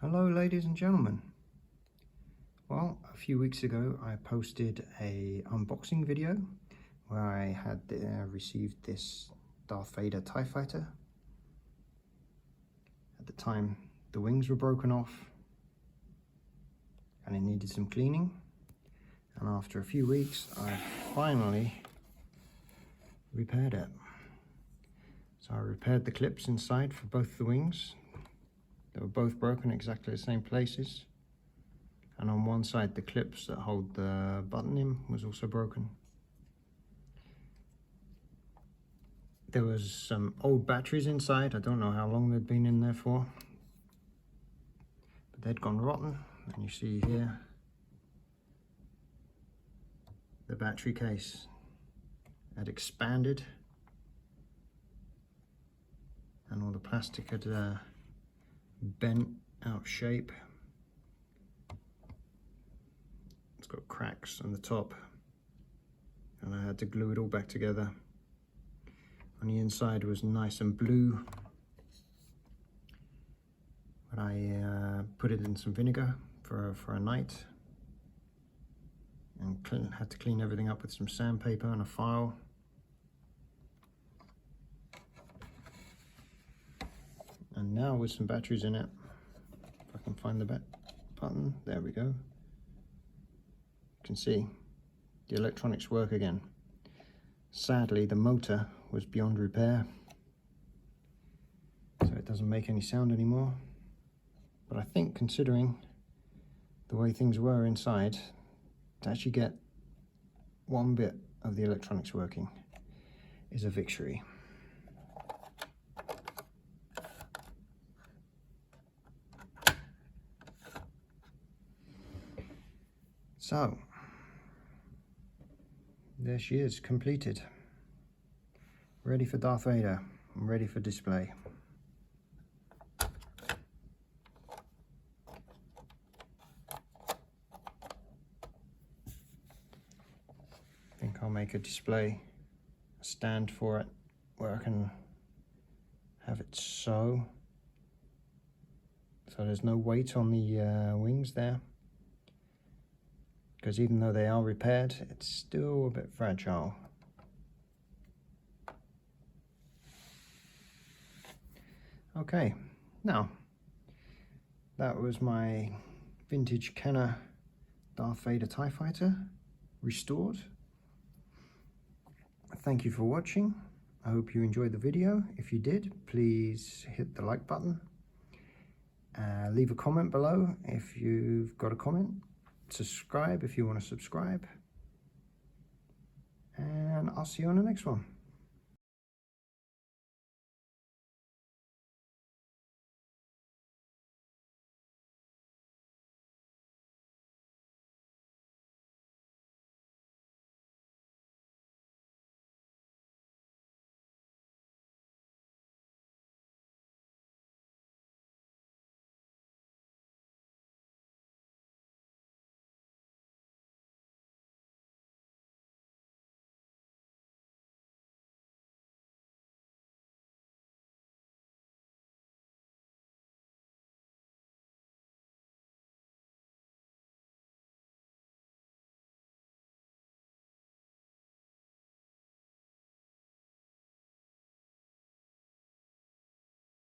Hello ladies and gentlemen. Well, a few weeks ago I posted a unboxing video where I had received this Darth Vader Tie Fighter. At the time the wings were broken off and it needed some cleaning, and after a few weeks I finally repaired it. So I repaired the clips inside for both the wings. They were both broken, exactly the same places. And on one side, the clips that hold the button in was also broken. There was some old batteries inside. I don't know how long they'd been in there for, but they'd gone rotten. And you see here, the battery case had expanded and all the plastic had bent out of shape. It's got cracks on the top and I had to glue it all back together. On the inside was nice and blue, but I put it in some vinegar for a night and had to clean everything up with some sandpaper and a file. And now with some batteries in it, if I can find the button, there we go. You can see the electronics work again. Sadly, the motor was beyond repair, so it doesn't make any sound anymore. But I think, considering the way things were inside, to actually get one bit of the electronics working is a victory. So, there she is, completed. Ready for Darth Vader, and ready for display. I think I'll make a display, a stand for it, where I can have it so there's no weight on the wings there. Because even though they are repaired, it's still a bit fragile. Okay, now that was my vintage Kenner Darth Vader Tie Fighter restored. Thank you for watching. I hope you enjoyed the video. If you did, please hit the like button. Leave a comment below if you've got a comment. Subscribe if you want to subscribe, and I'll see you on the next one.